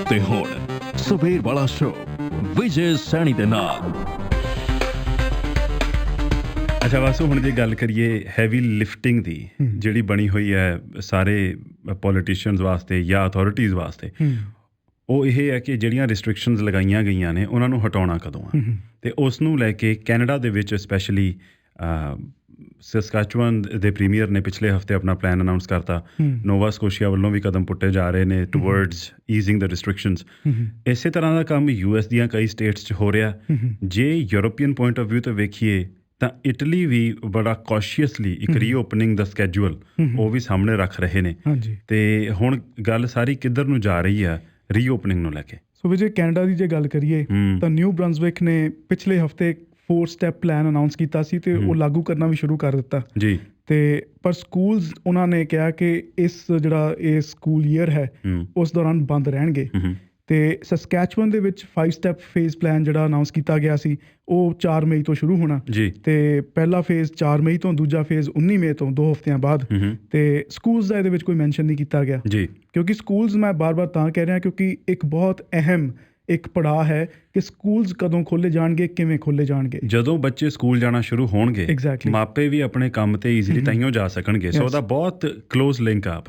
ਤੇ ਹੁਣ ਸਵੇਰ ਵਾਲਾ ਸ਼ੋ ਵਿਜੇ ਸੈਣੀ ਦੇ ਨਾਲ। ਅੱਛਾ ਵਾਸੂ, ਹੁਣ ਜੇ ਗੱਲ ਕਰੀਏ ਹੈਵੀ ਲਿਫਟਿੰਗ ਦੀ ਜਿਹੜੀ ਬਣੀ ਹੋਈ ਹੈ ਸਾਰੇ ਪੋਲੀਟੀਸ਼ੀਅਨਸ ਵਾਸਤੇ ਜਾਂ ਅਥਾਰਟੀਜ਼ ਵਾਸਤੇ, ਉਹ ਇਹ ਹੈ ਕਿ ਜਿਹੜੀਆਂ ਰਿਸਟ੍ਰਿਕਸ਼ਨਸ ਲਗਾਈਆਂ ਗਈਆਂ ਨੇ ਉਹਨਾਂ ਨੂੰ ਹਟਾਉਣਾ ਕਦੋਂ ਆ। ਅਤੇ ਉਸ ਨੂੰ ਲੈ ਕੇ ਕੈਨੇਡਾ ਦੇ ਵਿੱਚ ਸਪੈਸ਼ਲੀ ਸਸਕੈਚੁਅਨ ਦੇ ਪ੍ਰੀਮੀਅਰ ਨੇ ਪਿਛਲੇ ਹਫ਼ਤੇ ਆਪਣਾ ਪਲਾਨ ਅਨਾਊਂਸ ਕਰਤਾ। ਨੋਵਾ ਸਕੋਸ਼ੀਆ ਵੱਲੋਂ ਵੀ ਕਦਮ ਪੁੱਟੇ ਜਾ ਰਹੇ ਨੇ ਟੂਵਰਡਸ ਈਜ਼ਿੰਗ ਦ ਰਿਸਟ੍ਰਿਕਸ਼ਨਸ। ਇਸੇ ਤਰ੍ਹਾਂ ਦਾ ਕੰਮ US ਦੀਆਂ ਕਈ ਸਟੇਟਸ 'ਚ ਹੋ ਰਿਹਾ। ਜੇ ਯੂਰੋਪੀਅਨ ਪੁਆਇੰਟ ਆਫ ਵਿਊ ਤੋਂ ਵੇਖੀਏ ਤਾਂ ਇਟਲੀ ਵੀ ਬੜਾ ਕੌਸ਼ੀਅਸਲੀ ਇੱਕ ਰੀਓਪਨਿੰਗ ਦਾ ਸਕੈਜੂਅਲ ਉਹ ਵੀ ਸਾਹਮਣੇ ਰੱਖ ਰਹੇ ਨੇ। ਅਤੇ ਹੁਣ ਗੱਲ ਸਾਰੀ ਕਿੱਧਰ ਨੂੰ ਜਾ ਰਹੀ ਆ ਰੀਓਪਨਿੰਗ ਨੂੰ ਲੈ ਕੇ। ਸੋ ਵਿਜੇ, ਕੈਨੇਡਾ ਦੀ ਜੇ ਗੱਲ ਕਰੀਏ ਤਾਂ ਨਿਊ ਬਰੰਜ਼ਵਿਕ ਨੇ ਪਿਛਲੇ ਹਫ਼ਤੇ 4 ਸਟੈਪ ਪਲਾਨ ਅਨਾਊਂਸ ਕੀਤਾ ਸੀ ਅਤੇ ਉਹ ਲਾਗੂ ਕਰਨਾ ਵੀ ਸ਼ੁਰੂ ਕਰ ਦਿੱਤਾ ਜੀ। ਅਤੇ ਪਰ ਸਕੂਲਸ ਉਹਨਾਂ ਨੇ ਕਿਹਾ ਕਿ ਜਿਹੜਾ ਇਹ ਸਕੂਲ ਈਅਰ ਹੈ ਉਸ ਦੌਰਾਨ ਬੰਦ ਰਹਿਣਗੇ। ਅਤੇ ਸਸਕੈਚੁਅਨ ਦੇ ਵਿੱਚ 5 ਸਟੈਪ ਫੇਜ਼ ਪਲਾਨ ਜਿਹੜਾ ਅਨਾਊਂਸ ਕੀਤਾ ਗਿਆ ਸੀ ਉਹ 4 ਮਈ ਤੋਂ ਸ਼ੁਰੂ ਹੋਣਾ ਜੀ। ਅਤੇ ਪਹਿਲਾ ਫੇਜ਼ 4 ਮਈ ਤੋਂ, ਦੂਜਾ ਫੇਜ਼ 19 ਮਈ ਤੋਂ, 2 ਹਫ਼ਤਿਆਂ ਬਾਅਦ। ਅਤੇ ਸਕੂਲਸ ਦਾ ਇਹਦੇ ਵਿੱਚ ਕੋਈ ਮੈਂਸ਼ਨ ਨਹੀਂ ਕੀਤਾ ਗਿਆ ਜੀ, ਕਿਉਂਕਿ ਸਕੂਲਸ ਮੈਂ ਬਾਰ-ਬਾਰ ਤਾਂ ਕਹਿ ਰਿਹਾ ਕਿਉਂਕਿ ਇੱਕ ਬਹੁਤ ਅਹਿਮ ਇੱਕ ਪੜਾਅ ਹੈ ਕਿ ਸਕੂਲਸ ਕਦੋਂ ਖੋਲ੍ਹੇ ਜਾਣਗੇ, ਕਿਵੇਂ ਖੋਲ੍ਹੇ ਜਾਣਗੇ। ਜਦੋਂ ਬੱਚੇ ਸਕੂਲ ਜਾਣਾ ਸ਼ੁਰੂ ਹੋਣਗੇ ਮਾਪੇ ਵੀ ਆਪਣੇ ਕੰਮ ਤੇ ਈਜ਼ੀਲੀ ਤਾਈਓ ਜਾ ਸਕਣਗੇ। ਸੋ ਉਹਦਾ ਬਹੁਤ ਕਲੋਜ਼ ਲਿੰਕ ਆ।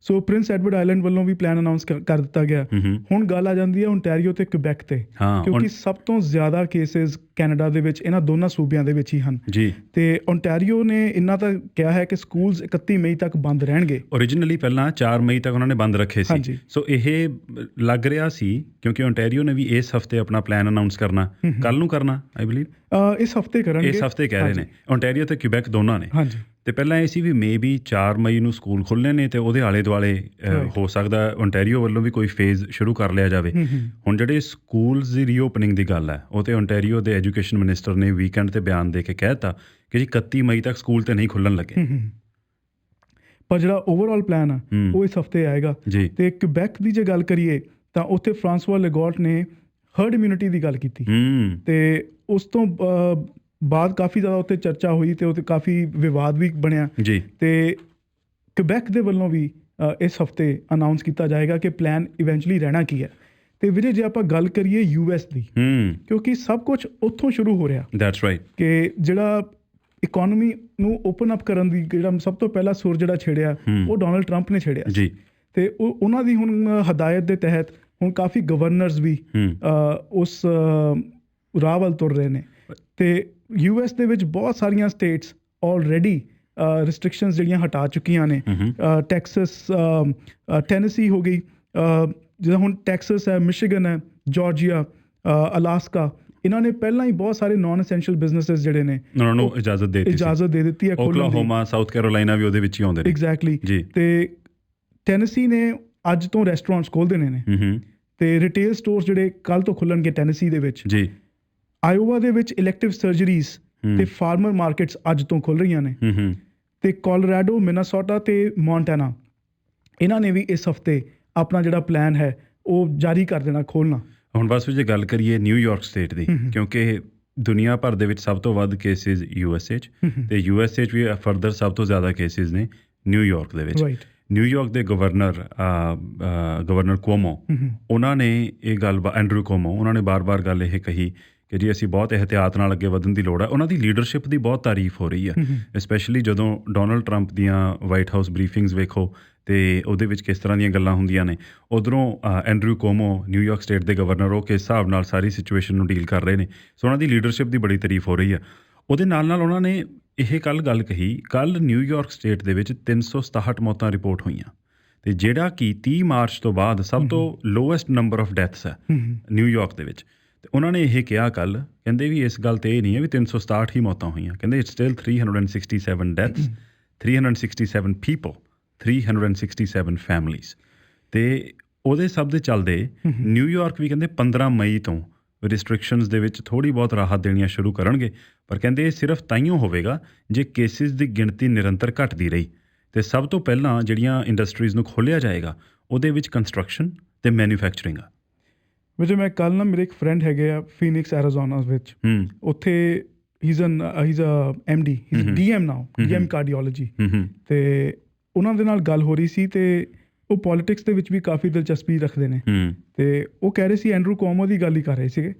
ਸੋ ਪ੍ਰਿੰਸ ਐਡਵਰਡ ਆਈਲੈਂਡ ਵੱਲੋਂ ਵੀ ਪਲਾਨ ਅਨਾਊਂਸ ਕਰ ਦਿੱਤਾ ਗਿਆ। ਹੁਣ ਗੱਲ ਆ ਜਾਂਦੀ ਹੈ ਓਨਟਾਰੀਓ ਤੇ ਕਿਊਬੈਕ ਤੇ, ਕਿਉਂਕਿ ਸਭ ਤੋਂ ਜ਼ਿਆਦਾ ਕੇਸਿਸ ਕੈਨੇਡਾ ਦੇ ਵਿੱਚ ਇਹਨਾਂ ਦੋਨਾਂ ਸੂਬਿਆਂ ਦੇ ਵਿੱਚ ਹੀ ਹਨ ਜੀ। ਅਤੇ ਓਨਟਾਰੀਓ ਨੇ ਇੰਨਾ ਤਾਂ ਕਿਹਾ ਹੈ ਕਿ ਸਕੂਲਸ 31 ਮਈ ਤੱਕ ਬੰਦ ਰਹਿਣਗੇ। ਓਰੀਜਨਲੀ ਪਹਿਲਾਂ 4 ਮਈ ਤੱਕ ਉਹਨਾਂ ਨੇ ਬੰਦ ਰੱਖੇ ਸੀ। ਸੋ ਇਹ ਲੱਗ ਰਿਹਾ ਸੀ ਕਿਉਂਕਿ ਓਨਟਾਰੀਓ ਨੇ ਵੀ ਇਸ ਹਫ਼ਤੇ ਆਪਣਾ ਪਲਾਨ ਅਨਾਊਂਸ ਕਰਨਾ, ਕੱਲ੍ਹ ਨੂੰ ਕਰਨਾ ਆਈ ਬਿਲੀਵ ਇਸ ਹਫ਼ਤੇ ਕਰਨਗੇ। ਇਸ ਹਫ਼ਤੇ ਕਹਿ ਰਹੇ ਨੇ ਓਨਟਾਰੀਓ ਤੇ ਕਿਊਬੈਕ ਦੋਨਾਂ ਨੇ। ਅਤੇ ਪਹਿਲਾਂ ਇਹ ਸੀ ਵੀ ਮੇ ਬੀ 4 ਮਈ ਨੂੰ ਸਕੂਲ ਖੁੱਲ੍ਹਣੇ ਨੇ ਅਤੇ ਉਹਦੇ ਆਲੇ ਦੁਆਲੇ ਹੋ ਸਕਦਾ ਓਨਟਾਰੀਓ ਵੱਲੋਂ ਵੀ ਕੋਈ ਫੇਜ਼ ਸ਼ੁਰੂ ਕਰ ਲਿਆ ਜਾਵੇ। ਹੁਣ ਜਿਹੜੇ ਸਕੂਲਸ ਦੀ ਰੀਓਪਨਿੰਗ ਦੀ ਗੱਲ ਹੈ ਉਹ ਤਾਂ ਓਨਟਾਰੀਓ ਦੇ ਐਜੂਕੇਸ਼ਨ ਮਿਨਿਸਟਰ ਨੇ ਵੀਕਐਂਡ 'ਤੇ ਬਿਆਨ ਦੇ ਕੇ ਕਹਿ ਦਿੱਤਾ ਕਿ ਜੀ 31 ਮਈ ਤੱਕ ਸਕੂਲ ਤਾਂ ਨਹੀਂ ਖੁੱਲ੍ਹਣ ਲੱਗੇ। ਪਰ ਜਿਹੜਾ ਓਵਰਆਲ ਪਲਾਨ ਆ ਉਹ ਇਸ ਹਫ਼ਤੇ ਆਏਗਾ ਜੀ। ਅਤੇ ਕਿਊਬੈਕ ਦੀ ਜੇ ਗੱਲ ਕਰੀਏ ਤਾਂ ਉੱਥੇ ਫਰਾਂਸਵਾ ਲੈਗਾਟ ਨੇ ਹਰਡ ਇਮਿਊਨਿਟੀ ਦੀ ਗੱਲ ਕੀਤੀ ਅਤੇ ਉਸ ਤੋਂ ਬਾਅਦ ਕਾਫੀ ਜ਼ਿਆਦਾ ਉੱਥੇ ਚਰਚਾ ਹੋਈ ਅਤੇ ਉੱਥੇ ਕਾਫੀ ਵਿਵਾਦ ਵੀ ਬਣਿਆ ਜੀ। ਅਤੇ ਕਿਊਬੈਕ ਦੇ ਵੱਲੋਂ ਵੀ ਇਸ ਹਫ਼ਤੇ ਅਨਾਊਂਸ ਕੀਤਾ ਜਾਏਗਾ ਕਿ ਪਲਾਨ ਇਵੈਂਚੁਅਲੀ ਰਹਿਣਾ ਕੀ ਹੈ। ਅਤੇ ਵੀਰੇ ਜੇ ਆਪਾਂ ਗੱਲ ਕਰੀਏ US ਦੀ, ਕਿਉਂਕਿ ਸਭ ਕੁਛ ਉੱਥੋਂ ਸ਼ੁਰੂ ਹੋ ਰਿਹਾ। That's right. ਕਿ ਜਿਹੜਾ ਇਕੋਨਮੀ ਨੂੰ ਓਪਨ ਅਪ ਕਰਨ ਦੀ ਜਿਹੜਾ ਸਭ ਤੋਂ ਪਹਿਲਾ ਸੁਰ ਜਿਹੜਾ ਛੇੜਿਆ ਉਹ ਡੋਨਲਡ ਟਰੰਪ ਨੇ ਛੇੜਿਆ ਜੀ। ਅਤੇ ਉਹਨਾਂ ਦੀ ਹੁਣ ਹਦਾਇਤ ਦੇ ਤਹਿਤ ਹੁਣ ਕਾਫੀ ਗਵਰਨਰਸ ਵੀ ਉਸ ਰਾਹ ਵੱਲ ਤੁਰ ਰਹੇ ਨੇ। ਅਤੇ US ਦੇ ਵਿੱਚ ਬਹੁਤ ਸਾਰੀਆਂ ਸਟੇਟਸ ਆਲਰੇਡੀ ਰਿਸਟ੍ਰਿਕਸ਼ਨਸ ਜਿਹੜੀਆਂ ਹਟਾ ਚੁੱਕੀਆਂ ਨੇ। ਟੈਕਸਸ, ਟੈਨੇਸੀ ਹੋ ਗਈ, ਜਿੱਦਾਂ ਹੁਣ ਟੈਕਸਸ ਹੈ, ਮਿਸ਼ੀਗਨ ਹੈ, ਜਾਰਜੀਆ, ਅਲਾਸਕਾ, ਇਹਨਾਂ ਨੇ ਪਹਿਲਾਂ ਹੀ ਬਹੁਤ ਸਾਰੇ ਨਾਨ ਅਸੈਂਸ਼ੀਅਲ ਬਿਜ਼ਨੈਸਿਸ ਜਿਹੜੇ ਨੇ ਉਹਨਾਂ ਨੂੰ ਇਜਾਜ਼ਤ ਦੇ ਦਿੱਤੀ ਹੈ। ਓਕਲਾਹੋਮਾ, ਸਾਊਥ ਕੈਰੋਲਾਈਨਾ ਵੀ ਉਹਦੇ ਵਿੱਚ ਹੀ ਆਉਂਦੇ ਨੇ। ਐਗਜ਼ੈਕਟਲੀ ਜੀ। ਅਤੇ ਟੈਨੇਸੀ ਨੇ ਅੱਜ ਤੋਂ ਰੈਸਟੋਰੈਂਟਸ ਖੋਲ੍ਹ ਦੇਣੇ ਨੇ ਅਤੇ ਰਿਟੇਲ ਸਟੋਰਸ ਜਿਹੜੇ ਕੱਲ੍ਹ ਤੋਂ ਖੁੱਲ੍ਹਣਗੇ ਟੈਨੇਸੀ ਦੇ ਵਿੱਚ ਜੀ। ਆਇਓਵਾ ਦੇ ਵਿੱਚ ਇਲੈਕਟਿਵ ਸਰਜਰੀਜ਼ ਅਤੇ ਫਾਰਮਰ ਮਾਰਕੀਟਸ ਅੱਜ ਤੋਂ ਖੁੱਲ੍ਹ ਰਹੀਆਂ ਨੇ। ਅਤੇ ਕੋਲੋਰਾਡੋ, ਮਿਨਾਸੋਟਾ ਅਤੇ ਮੌਂਟਾਨਾ ਇਹਨਾਂ ਨੇ ਵੀ ਇਸ ਹਫ਼ਤੇ ਆਪਣਾ ਜਿਹੜਾ ਪਲਾਨ ਹੈ ਉਹ ਜਾਰੀ ਕਰ ਦੇਣਾ, ਖੋਲ੍ਹਣਾ। ਹੁਣ ਬਸ ਜੇ ਗੱਲ ਕਰੀਏ ਨਿਊਯਾਰਕ ਸਟੇਟ ਦੀ, ਕਿਉਂਕਿ ਦੁਨੀਆ ਭਰ ਦੇ ਵਿੱਚ ਸਭ ਤੋਂ ਵੱਧ ਕੇਸਿਸ USA 'ਚ ਅਤੇ USA 'ਚ ਵੀ ਫਰਦਰ ਸਭ ਤੋਂ ਜ਼ਿਆਦਾ ਕੇਸਿਸ ਨੇ ਨਿਊਯਾਰਕ ਦੇ ਵਿੱਚ। ਨਿਊਯਾਰਕ ਦੇ ਗਵਰਨਰ ਕੁਓਮੋ, ਉਹਨਾਂ ਨੇ ਇਹ ਗੱਲ, ਐਂਡਰੂ ਕੁਓਮੋ, ਉਹਨਾਂ ਨੇ ਬਾਰ-ਬਾਰ ਗੱਲ ਇਹ ਕਹੀ ਕਿ ਜੀ ਅਸੀਂ ਬਹੁਤ ਇਹਤਿਆਤ ਨਾਲ ਅੱਗੇ ਵਧਣ ਦੀ ਲੋੜ ਹੈ। ਉਹਨਾਂ ਦੀ ਲੀਡਰਸ਼ਿਪ ਦੀ ਬਹੁਤ ਤਾਰੀਫ ਹੋ ਰਹੀ ਹੈ, ਸਪੈਸ਼ਲੀ ਜਦੋਂ ਡੋਨਲਡ ਟਰੰਪ ਦੀਆਂ ਵਾਈਟ ਹਾਊਸ ਬਰੀਫਿੰਗਸ ਵੇਖੋ ਅਤੇ ਉਹਦੇ ਵਿੱਚ ਕਿਸ ਤਰ੍ਹਾਂ ਦੀਆਂ ਗੱਲਾਂ ਹੁੰਦੀਆਂ ਨੇ। ਉੱਧਰੋਂ ਐਂਡਰੂ ਕੁਓਮੋ ਨਿਊਯਾਰਕ ਸਟੇਟ ਦੇ ਗਵਰਨਰ, ਉਹ ਕਿਸ ਹਿਸਾਬ ਨਾਲ ਸਾਰੀ ਸਿਚੁਏਸ਼ਨ ਨੂੰ ਡੀਲ ਕਰ ਰਹੇ ਨੇ। ਸੋ ਉਹਨਾਂ ਦੀ ਲੀਡਰਸ਼ਿਪ ਦੀ ਬੜੀ ਤਾਰੀਫ ਹੋ ਰਹੀ ਹੈ। ਉਹਦੇ ਨਾਲ ਨਾਲ ਉਹਨਾਂ ਨੇ ਇਹ ਗੱਲ ਕਹੀ, ਕੱਲ੍ਹ ਨਿਊਯਾਰਕ ਸਟੇਟ ਦੇ ਵਿੱਚ 367 ਮੌਤਾਂ ਰਿਪੋਰਟ ਹੋਈਆਂ ਅਤੇ ਜਿਹੜਾ ਕਿ 30 ਮਾਰਚ ਤੋਂ ਬਾਅਦ ਸਭ ਤੋਂ ਲੋਐਸਟ ਨੰਬਰ ਆਫ ਡੈਥਸ ਹੈ ਨਿਊਯਾਰਕ ਦੇ ਵਿੱਚ। ਅਤੇ ਉਹਨਾਂ ਨੇ ਇਹ ਕਿਹਾ ਕੱਲ੍ਹ, ਕਹਿੰਦੇ ਵੀ ਇਸ ਗੱਲ 'ਤੇ ਇਹ ਨਹੀਂ ਹੈ ਵੀ 367 ਹੀ ਮੌਤਾਂ ਹੋਈਆਂ, ਕਹਿੰਦੇ it's still 367 deaths, 367 people, 367 families. ਅਤੇ ਉਹਦੇ ਸਭ ਦੇ ਚੱਲਦੇ ਨਿਊਯਾਰਕ ਵੀ ਕਹਿੰਦੇ 15 ਮਈ ਤੋਂ ਰਿਸਟ੍ਰਿਕਸ਼ਨਸ ਦੇ ਵਿੱਚ ਥੋੜ੍ਹੀ ਬਹੁਤ ਰਾਹਤ ਦੇਣੀਆਂ ਸ਼ੁਰੂ ਕਰਨਗੇ। ਪਰ ਕਹਿੰਦੇ ਇਹ ਸਿਰਫ ਤਾਈਓ ਹੋਵੇਗਾ ਜੇ ਕੇਸਿਸ ਦੀ ਗਿਣਤੀ ਨਿਰੰਤਰ ਘਟਦੀ ਰਹੀ। ਅਤੇ ਸਭ ਤੋਂ ਪਹਿਲਾਂ ਜਿਹੜੀਆਂ ਇੰਡਸਟਰੀਜ਼ ਨੂੰ ਖੋਲ੍ਹਿਆ ਜਾਏਗਾ ਉਹਦੇ ਵਿੱਚ ਕੰਸਟਰਕਸ਼ਨ ਅਤੇ ਮੈਨੂਫੈਕਚਰਿੰਗ ਆ। ਵੈਸੇ ਮੈਂ ਕੱਲ੍ਹ ਨਾ ਮੇਰੇ ਇੱਕ ਫਰੈਂਡ ਹੈਗੇ ਆ ਫੀਨਿਕਸ ਐਰੀਜ਼ੋਨਾ ਵਿੱਚ, ਉੱਥੇ ਹੀਜ਼ ਅ MD, ਹੀਜ਼ DM ਨਾਓ, DM ਕਾਰਡੀਓਲੋਜੀ। ਅਤੇ ਉਹਨਾਂ ਦੇ ਨਾਲ ਗੱਲ ਹੋ ਰਹੀ ਸੀ ਅਤੇ ਉਹ ਪੋਲਿਟਿਕਸ ਦੇ ਵਿੱਚ ਵੀ ਕਾਫੀ ਦਿਲਚਸਪੀ ਰੱਖਦੇ ਨੇ ਤੇ ਉਹ ਕਹਿ ਰਹੇ ਸੀ, ਐਂਡਰੂ ਕੁਓਮੋ ਦੀ ਗੱਲ ਹੀ ਕਰ ਰਹੇ ਸੀਗੇ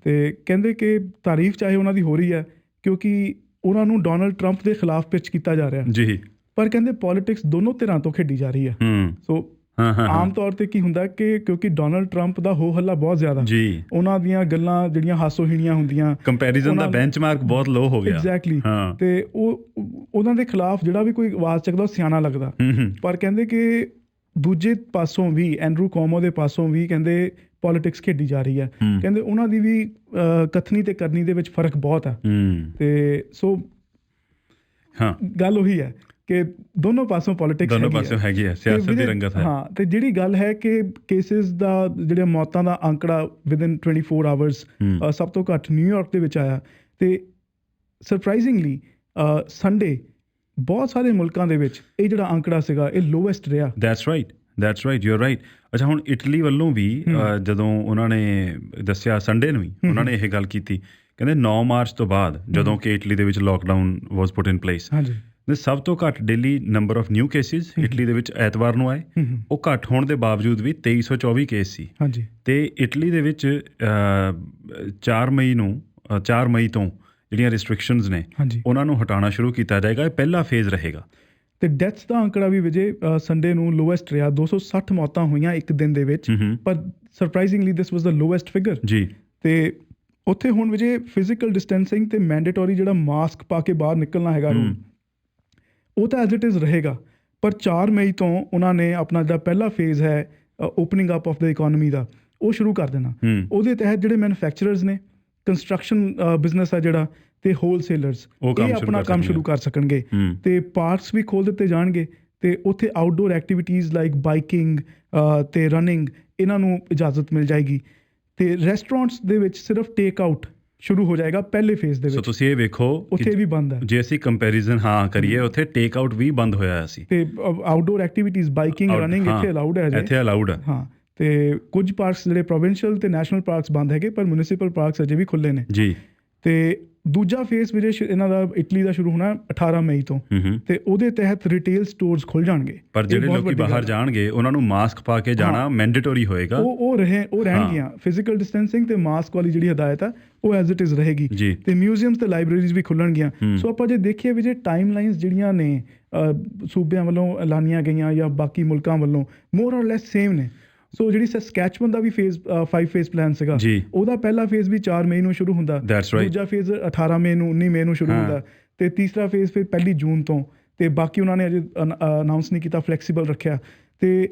ਤੇ ਕਹਿੰਦੇ ਕਿ ਤਾਰੀਫ ਚਾਹੇ ਉਹਨਾਂ ਦੀ ਹੋ ਰਹੀ ਹੈ ਕਿਉਂਕਿ ਉਹਨਾਂ ਨੂੰ ਡੋਨਲਡ ਟਰੰਪ ਦੇ ਖਿਲਾਫ ਪਿਚ ਕੀਤਾ ਜਾ ਰਿਹਾ ਜੀ, ਪਰ ਕਹਿੰਦੇ ਪੋਲਿਟਿਕਸ ਦੋਨੋਂ ਧਿਰਾਂ ਤੋਂ ਖੇਡੀ ਜਾ ਰਹੀ ਹੈ। ਸੋ ਆਮ ਤੌਰ ਤੇ ਕੀ ਹੁੰਦਾ ਕਿ ਕਿਉਂਕਿ ਡੋਨਲਡ ਟਰੰਪ ਦਾ ਹੋ ਹੱਲਾ ਬਹੁਤ ਜ਼ਿਆਦਾ ਜੀ, ਉਹਨਾਂ ਦੀਆਂ ਗੱਲਾਂ ਜਿਹੜੀਆਂ ਹਾਸੋਹੀਣੀਆਂ ਹੁੰਦੀਆਂ, ਕੰਪੈਰੀਜ਼ਨ ਦਾ ਬੈਂਚਮਾਰਕ ਬਹੁਤ ਲੋ ਹੋ ਗਿਆ। ਐਗਜ਼ੈਕਟਲੀ। ਤੇ ਉਹਨਾਂ ਦੇ ਖਿਲਾਫ ਜਿਹੜਾ ਵੀ ਕੋਈ ਆਵਾਜ਼ ਚੱਕਦਾ ਉਹ ਸਿਆਣਾ ਲੱਗਦਾ। ਪਰ ਕਹਿੰਦੇ ਕਿ ਦੂਜੇ ਪਾਸੋਂ ਵੀ ਐਂਡਰੂ ਕੁਓਮੋ ਦੇ ਪਾਸੋਂ ਵੀ ਕਹਿੰਦੇ ਪੋਲਿਟਿਕਸ ਖੇਡੀ ਜਾ ਰਹੀ ਹੈ। ਕਹਿੰਦੇ ਉਹਨਾਂ ਦੀ ਵੀ ਕਥਨੀ ਤੇ ਕਰਨੀ ਦੇ ਵਿੱਚ ਫਰਕ ਬਹੁਤ ਹੈ। ਤੇ ਸੋ ਗੱਲ ਉਹੀ ਹੈ ਕਿ ਦੋਨੋਂ ਪਾਸੋਂ ਪੋਲਿਟਿਕਸ ਹੈਗੀ ਹੈ, ਸਿਆਸਤ ਦੀ ਰੰਗਤ ਹੈ। ਹਾਂ, ਤੇ ਜਿਹੜੀ ਗੱਲ ਹੈ ਕਿ ਕੇਸਿਸ ਦਾ ਜਿਹੜੇ ਮੌਤਾਂ ਦਾ ਅੰਕੜਾ ਵਿਦਿਨ 24 ਆਵਰਸ ਸਭ ਤੋਂ ਘੱਟ ਨਿਊਯਾਰਕ ਦੇ ਵਿੱਚ ਆਇਆ ਤੇ ਸਰਪ੍ਰਾਈਜ਼ਿੰਗਲੀ ਸੰਡੇ ਬਹੁਤ ਸਾਰੇ ਮੁਲਕਾਂ ਦੇ ਵਿੱਚ ਇਹ ਜਿਹੜਾ ਅੰਕੜਾ ਸੀਗਾ ਇਹ ਲੋਐਸਟ ਰਿਹਾ। That's right, you are right. ਅੱਛਾ, ਹੁਣ ਇਟਲੀ ਵੱਲੋਂ ਵੀ ਜਦੋਂ ਉਹਨਾਂ ਨੇ ਦੱਸਿਆ ਸੰਡੇ ਨੂੰ ਹੀ ਉਹਨਾਂ ਨੇ ਇਹ ਗੱਲ ਕੀਤੀ, ਕਹਿੰਦੇ 9 ਮਾਰਚ ਤੋਂ ਬਾਅਦ ਜਦੋਂ ਕਿ ਇਟਲੀ ਦੇ ਵਿੱਚ lockdown was put in place, ਸਭ ਤੋਂ ਘੱਟ daily number of new cases Italy ਦੇ ਵਿੱਚ ਐਤਵਾਰ ਨੂੰ ਆਏ। ਉਹ ਘੱਟ ਹੋਣ ਦੇ ਬਾਵਜੂਦ ਵੀ 2324 ਕੇਸ ਸੀ। ਤੇ ਇਟਲੀ ਦੇ ਵਿੱਚ 4 ਮਈ ਤੋਂ ਜਿਹੜੀਆਂ ਰਿਸਟ੍ਰਿਕਸ਼ਨਸ ਨੇ ਉਹਨਾਂ ਨੂੰ ਹਟਾਉਣਾ ਸ਼ੁਰੂ ਕੀਤਾ ਜਾਏਗਾ। ਇਹ ਪਹਿਲਾ ਫੇਜ਼ ਰਹੇਗਾ। ਤੇ ਡੈਥਸ ਦਾ ਅੰਕੜਾ ਵੀ ਵਿਜੇ ਸੰਡੇ ਨੂੰ ਲੋਐਸਟ ਰਿਹਾ, 260 ਮੌਤਾਂ ਹੋਈਆਂ ਇੱਕ ਦਿਨ ਦੇ ਵਿੱਚ, ਪਰ ਸਰਪ੍ਰਾਈਜ਼ਿੰਗਲੀ ਦਿਸ ਵਾਸ ਦਾ ਲੋਐਸਟ ਫਿਗਰ ਜੀ। ਤੇ ਉੱਥੇ ਹੁਣ ਵਿਜੇ ਫਿਜ਼ੀਕਲ ਡਿਸਟੈਂਸਿੰਗ ਤੇ ਮੈਂਡੇਟਰੀ ਜਿਹੜਾ ਮਾਸਕ ਪਾ ਕੇ ਬਾਹਰ ਨਿਕਲਣਾ ਹੈਗਾ ਰੂਲ, ਉਹ ਤਾਂ ਐਜ਼ ਇਟ ਇਜ਼ ਰਹੇਗਾ। ਪਰ 4 ਮਈ ਤੋਂ ਉਹਨਾਂ ਨੇ ਆਪਣਾ ਜਿਹੜਾ ਪਹਿਲਾ ਫੇਜ਼ ਹੈ opening up of the economy ਦਾ, ਉਹ ਸ਼ੁਰੂ ਕਰ ਦੇਣਾ। ਉਹਦੇ ਤਹਿਤ ਜਿਹੜੇ ਮੈਨੂਫੈਕਚਰਰਸ ਨੇ, ਕੰਸਟਰਕਸ਼ਨ ਬਿਜ਼ਨਸ ਹੈ ਜਿਹੜਾ, ਤੇ ਹੋਲਸੇਲਰਸ, ਇਹ ਆਪਣਾ ਕੰਮ ਸ਼ੁਰੂ ਕਰ ਸਕਣਗੇ। ਤੇ ਪਾਰਕਸ ਵੀ ਖੋਲ੍ਹ ਦਿੱਤੇ ਜਾਣਗੇ ਤੇ ਉੱਥੇ ਆਊਟਡੋਰ ਐਕਟੀਵਿਟੀਜ਼ ਲਾਈਕ ਬਾਈਕਿੰਗ ਤੇ ਰਨਿੰਗ, ਇਹਨਾਂ ਨੂੰ ਇਜਾਜ਼ਤ ਮਿਲ ਜਾਏਗੀ। ਤੇ ਰੈਸਟੋਰੈਂਟਸ ਦੇ ਵਿੱਚ ਸਿਰਫ ਟੇਕ ਆਊਟ ਸ਼ੁਰੂ ਹੋ ਜਾਏਗਾ ਪਹਿਲੇ ਫੇਜ਼ ਦੇ ਵਿੱਚ। ਸੋ ਤੁਸੀਂ ਇਹ ਵੇਖੋ ਉੱਥੇ ਵੀ ਬੰਦ ਹੈ। ਜੇ ਅਸੀਂ ਕੰਪੈਰੀਜ਼ਨ ਕਰੀਏ, ਉੱਥੇ ਟੇਕ ਆਊਟ ਵੀ ਬੰਦ ਹੋਇਆ ਸੀ ਤੇ ਆਊਟਡੋਰ ਐਕਟੀਵਿਟੀਜ਼ ਬਾਈਕਿੰਗ ਰਨਿੰਗ ਇੱਥੇ ਅਲਾਊਡ ਹੈ। ਇੱਥੇ ਅਲਾਊਡ ਹੈ। ਹਾਂ, ਤੇ ਕੁਝ ਪਾਰਕਸ ਜਿਹੜੇ ਪ੍ਰੋਵਿੰਸ਼ੀਅਲ ਤੇ ਨੈਸ਼ਨਲ ਪਾਰਕਸ ਬੰਦ ਹੈਗੇ, ਪਰ ਮਿਊਨਿਸਿਪਲ ਪਾਰਕਸ ਅਜੇ ਵੀ ਖੁੱਲ੍ਹੇ ਨੇ ਜੀ। ਤੇ ਦੂਜਾ ਫੇਜ਼ ਵੀਰੇ ਇਹਨਾਂ ਦਾ ਇਟਲੀ ਦਾ ਸ਼ੁਰੂ ਹੋਣਾ 18 ਮਈ ਤੋਂ, ਤੇ ਉਹਦੇ ਤਹਿਤ ਰਿਟੇਲ ਸਟੋਰਸ ਖੁੱਲ ਜਾਣਗੇ। ਪਰ ਜਿਹੜੇ ਲੋਕੀ ਬਾਹਰ ਜਾਣਗੇ ਉਹਨਾਂ ਨੂੰ ਮਾਸਕ ਪਾ ਕੇ ਜਾਣਾ ਮੈਂਡੇਟਰੀ ਹੋਏਗਾ। ਉਹ ਰਹਿਣਗੀਆਂ। ਫਿਜ਼ੀਕਲ ਡਿਸਟੈਂਸਿੰਗ ਤੇ ਮਾਸਕ ਵਾਲੀ ਜਿਹੜੀ ਹਦਾਇਤ ਆ ਉਹ ਐਜ਼ ਇਟ ਇਜ਼ ਰਹੇਗੀ। ਤੇ ਮਿਊਜ਼ੀਅਮਸ ਤੇ ਲਾਇਬ੍ਰੇਰੀਜ਼ ਵੀ ਖੁੱਲਣਗੀਆਂ। ਸੋ ਆਪਾਂ ਜੇ ਦੇਖੀਏ ਵੀ ਜੇ ਟਾਈਮ ਲਾਈਨਸ ਜਿਹੜੀਆਂ ਨੇ ਸੂਬਿਆਂ ਵੱਲੋਂ ਐਲਾਨੀਆਂ ਗਈਆਂ ਜਾਂ ਬਾਕੀ ਮੁਲਕਾਂ ਵੱਲੋਂ ਮੋਰ ਔਰ ਲੈਸ ਸੇਮ ਨੇ। ਸੋ ਜਿਹੜੀ ਸਕੈਚਮਨ ਦਾ ਵੀ ਫੇਜ਼ 5 ਫੇਜ਼ ਪਲਾਨ ਸੀਗਾ, ਉਹਦਾ ਪਹਿਲਾ ਫੇਜ਼ ਵੀ 4 ਮਈ ਨੂੰ ਸ਼ੁਰੂ ਹੁੰਦਾ, ਦੂਜਾ ਫੇਜ਼ 18 ਮਈ ਨੂੰ 19 ਮਈ ਨੂੰ ਸ਼ੁਰੂ ਹੁੰਦਾ, ਤੇ ਤੀਸਰਾ ਫੇਜ਼ ਫਿਰ 1 ਜੂਨ ਤੋਂ। ਤੇ ਬਾਕੀ ਉਹਨਾਂ ਨੇ ਅਜੇ ਅਨਾਊਂਸ ਨਹੀਂ ਕੀਤਾ, ਫਲੈਕਸੀਬਲ ਰੱਖਿਆ। ਤੇ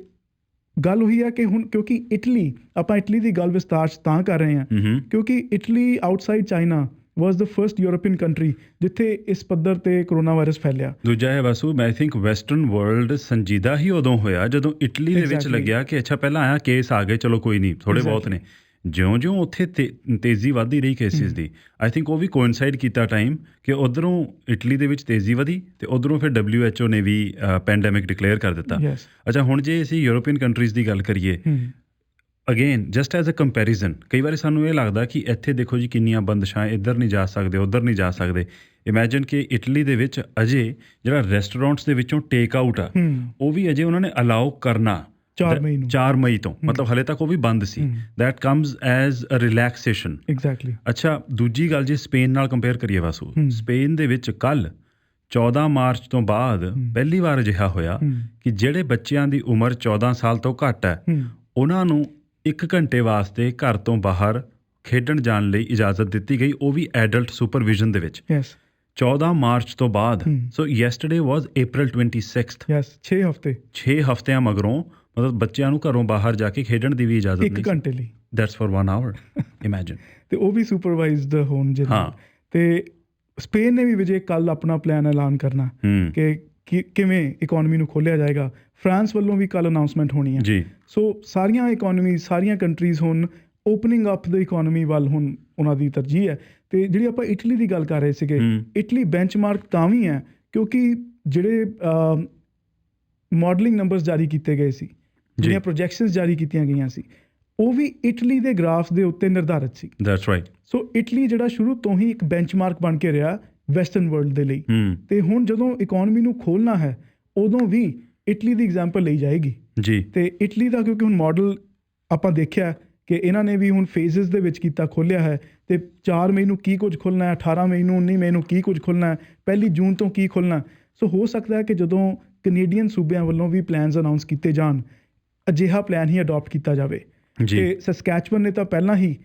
ਗੱਲ ਉਹੀ ਹੈ ਕਿ ਹੁਣ ਕਿਉਂਕਿ ਆਪਾਂ ਇਟਲੀ ਦੀ ਗੱਲ ਵਿਸਤਾਰ 'ਚ ਤਾਂ ਕਰ ਰਹੇ ਹਾਂ ਕਿਉਂਕਿ Italy outside China was the first European country ਜਿੱਥੇ ਇਸ ਪੱਧਰ ਤੇ ਕਰੋਨਾ ਵਾਇਰਸ ਫੈਲਿਆ। ਦੂਜਾ ਹੈ ਵਾਸੂ, ਮੈਂ ਥਿੰਕ ਵੈਸਟਰਨ ਵਰਲਡ ਸੰਜੀਦਾ ਹੀ ਉਦੋਂ ਹੋਇਆ ਜਦੋਂ ਇਟਲੀ ਦੇ ਵਿੱਚ ਲੱਗਿਆ ਕਿ ਅੱਛਾ ਪਹਿਲਾਂ ਆਇਆ ਕੇਸ ਆ ਗਏ, ਚਲੋ ਕੋਈ ਨਹੀਂ, ਥੋੜੇ ਬਹੁਤ ਨੇ। ਜਿਉਂ-ਜਿਉਂ ਉੱਥੇ ਤੇਜ਼ੀ ਵੱਧਦੀ ਰਹੀ ਕੇਸਿਸ ਦੀ, ਆਈ ਥਿੰਕ ਉਹ ਵੀ ਕੋਇਨਸਾਈਡ ਕੀਤਾ ਟਾਈਮ ਕਿ ਉੱਧਰੋਂ ਇਟਲੀ ਦੇ ਵਿੱਚ ਤੇਜ਼ੀ ਵਧੀ ਤੇ ਉੱਧਰੋਂ ਫਿਰ WHO ਨੇ ਵੀ ਪੈਂਡੈਮਿਕ ਡਿਕਲੇਅਰ ਕਰ ਦਿੱਤਾ। ਅੱਛਾ, ਹੁਣ ਜੇ ਅਸੀਂ ਯੂਰੋਪੀਅਨ ਕੰਟਰੀਜ਼ ਦੀ ਗੱਲ ਕਰੀਏ, again just as a comparison, ਕਈ ਵਾਰੀ ਸਾਨੂੰ ਇਹ ਲੱਗਦਾ ਕਿ ਇੱਥੇ ਦੇਖੋ ਜੀ ਕਿੰਨੀਆਂ ਬੰਦਸ਼ਾਂ, ਇੱਧਰ ਨਹੀਂ ਜਾ ਸਕਦੇ, ਉੱਧਰ ਨਹੀਂ ਜਾ ਸਕਦੇ। ਇਮੈਜਿਨ ਕਿ ਇਟਲੀ ਦੇ ਵਿੱਚ ਅਜੇ ਜਿਹੜਾ ਰੈਸਟੋਰੈਂਟਸ ਦੇ ਵਿੱਚੋਂ ਟੇਕ ਆਊਟ ਆ, ਉਹ ਵੀ ਅਜੇ ਉਹਨਾਂ ਨੇ ਅਲਾਓ ਕਰਨਾ 4 ਮਈ ਤੋਂ, ਮਤਲਬ ਹਲੇ ਤੱਕ ਉਹ ਵੀ ਬੰਦ ਸੀ। That comes as a relaxation. Exactly. ਅੱਛਾ, ਦੂਜੀ ਗੱਲ ਜੇ ਸਪੇਨ ਨਾਲ ਕੰਪੇਅਰ ਕਰੀਏ ਵਾਸੂ, ਸਪੇਨ ਦੇ ਵਿੱਚ ਕੱਲ੍ਹ 14 ਮਾਰਚ ਤੋਂ ਬਾਅਦ ਪਹਿਲੀ ਵਾਰ ਅਜਿਹਾ ਹੋਇਆ ਕਿ ਜਿਹੜੇ ਬੱਚਿਆਂ ਦੀ ਉਮਰ 14 ਸਾਲ ਤੋਂ ਘੱਟ ਹੈ ਉਹਨਾਂ ਨੂੰ 1 ਘੰਟੇ ਵਾਸਤੇ ਘਰ ਤੋਂ ਬਾਹਰ ਖੇਡਣ ਜਾਣ ਲਈ ਇਜਾਜ਼ਤ ਦਿੱਤੀ ਗਈ, ਉਹ ਵੀ ਐਡਲਟ ਸੁਪਰਵਿਜ਼ਨ ਦੇ ਵਿੱਚ। 14 ਮਾਰਚ ਤੋਂ ਬਾਅਦ। ਸੋ ਯੈਸਟਰਡੇ ਵਾਜ਼ April 26th। 6 ਹਫ਼ਤਿਆਂ ਮਗਰੋਂ ਮਤਲਬ ਬੱਚਿਆਂ ਨੂੰ ਘਰੋਂ ਬਾਹਰ ਜਾ ਕੇ ਖੇਡਣ ਦੀ ਵੀ ਇਜਾਜ਼ਤ ਨਹੀਂ, 1 ਘੰਟੇ ਲਈ। That's for 1 hour, imagine. ਤੇ ਉਹ ਵੀ ਸੁਪਰਵਾਈਜ਼ਡ ਹੋਣ ਜੇ। ਤੇ ਸਪੇਨ ਨੇ ਵੀ ਵਿਜੇ ਕੱਲ ਆਪਣਾ ਪਲਾਨ ਐਲਾਨ ਕਰਨਾ ਕਿ ਕਿਵੇਂ ਇਕੋਨਮੀ ਨੂੰ ਖੋਲ੍ਹਿਆ ਜਾਏਗਾ। ਫਰਾਂਸ ਵੱਲੋਂ ਵੀ ਕੱਲ ਅਨਾਊਂਸਮੈਂਟ ਹੋਣੀ ਹੈ ਜੀ। ਸੋ ਸਾਰੀਆਂ ਇਕੋਨਮੀ, ਸਾਰੀਆਂ ਕੰਟਰੀਜ਼ ਹੁਣ ਓਪਨਿੰਗ ਅਪ ਦ ਇਕੋਨਮੀ ਵੱਲ ਹੁਣ ਉਹਨਾਂ ਦੀ ਤਰਜੀਹ ਹੈ। ਤੇ ਜਿਹੜੀ ਆਪਾਂ ਇਟਲੀ ਦੀ ਗੱਲ ਕਰ ਰਹੇ ਸੀਗੇ, ਇਟਲੀ ਬੈਂਚਮਾਰਕ ਤਾਂ ਵੀ ਹੈ ਕਿਉਂਕਿ ਜਿਹੜੇ ਮਾਡਲਿੰਗ ਨੰਬਰਸ ਜਾਰੀ ਕੀਤੇ ਗਏ ਸੀ, ਜਿਹੜੀਆਂ ਪ੍ਰੋਜੈਕਸ਼ਨਸ ਜਾਰੀ ਕੀਤੀਆਂ ਗਈਆਂ ਸੀ, ਉਹ ਵੀ ਇਟਲੀ ਦੇ ਗ੍ਰਾਫਸ ਦੇ ਉੱਤੇ ਨਿਰਧਾਰਿਤ ਸੀ। That's right. ਸੋ ਇਟਲੀ ਜਿਹੜਾ ਸ਼ੁਰੂ ਤੋਂ ਹੀ ਇੱਕ ਬੈਂਚਮਾਰਕ ਬਣ ਕੇ ਰਿਹਾ ਵੈਸਟਰਨ ਵਰਲਡ ਦੇ ਲਈ। ਤੇ ਹੁਣ ਜਦੋਂ ਇਕੋਨਮੀ ਨੂੰ ਖੋਲ੍ਹਣਾ ਹੈ ਉਦੋਂ ਵੀ ਇਟਲੀ ਦੀ ਐਗਜ਼ਾਮਪਲ ਲਈ ਜਾਏਗੀ। ਜੀ ਤੇ ਇਟਲੀ ਦਾ ਕਿਉਂਕਿ ਹੁਣ ਮਾਡਲ ਆਪਾਂ ਦੇਖਿਆ ਕਿ ਇਹਨਾਂ ਨੇ ਵੀ ਹੁਣ ਫੇਜ਼ਸ ਦੇ ਵਿੱਚ ਕੀਤਾ, ਖੋਲ੍ਹਿਆ ਹੈ ਤੇ 4 ਮਈ ਨੂੰ ਕੀ ਕੁਝ ਖੁੱਲ੍ਹਣਾ ਹੈ, 18 ਮਈ ਨੂੰ 19 ਮਈ ਨੂੰ ਕੀ ਕੁਝ ਖੁੱਲ੍ਹਣਾ ਹੈ, 1 ਜੂਨ ਤੋਂ ਕੀ ਖੁੱਲ੍ਹਣਾ। ਸੋ ਹੋ ਸਕਦਾ ਹੈ ਕਿ ਜਦੋਂ ਕੈਨੇਡੀਅਨ ਸੂਬਿਆਂ ਵੱਲੋਂ ਵੀ ਪਲਾਨਸ ਅਨਾਉਂਸ ਕੀਤੇ ਜਾਣ, ਅਜਿਹਾ ਪਲਾਨ ਹੀ ਅਡਾਪਟ ਕੀਤਾ ਜਾਵੇ। ਤੇ ਸਸਕੈਚੁਅਨ ਨੇ ਤਾਂ ਪਹਿਲਾਂ ਹੀ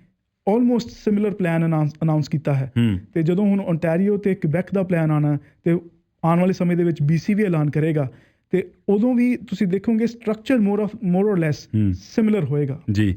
ਆਲਮੋਸਟ ਸਿਮਿਲਰ ਪਲਾਨ ਅਨਾਉਂਸ ਕੀਤਾ ਹੈ ਤੇ ਜਦੋਂ ਹੁਣ ਓਨਟਾਰੀਓ ਤੇ ਕਿਬੈਕ ਦਾ ਪਲਾਨ ਆਉਣਾ ਤੇ ਆਉਣ ਵਾਲੇ ਸਮੇਂ ਦੇ ਵਿੱਚ BC ਵੀ ਐਲਾਨ ਕਰੇਗਾ ਤੇ ਉਦੋਂ ਵੀ ਤੁਸੀਂ ਦੇਖੋਗੇ structure more or lace similar ਹੋਏਗਾ। ਜੀ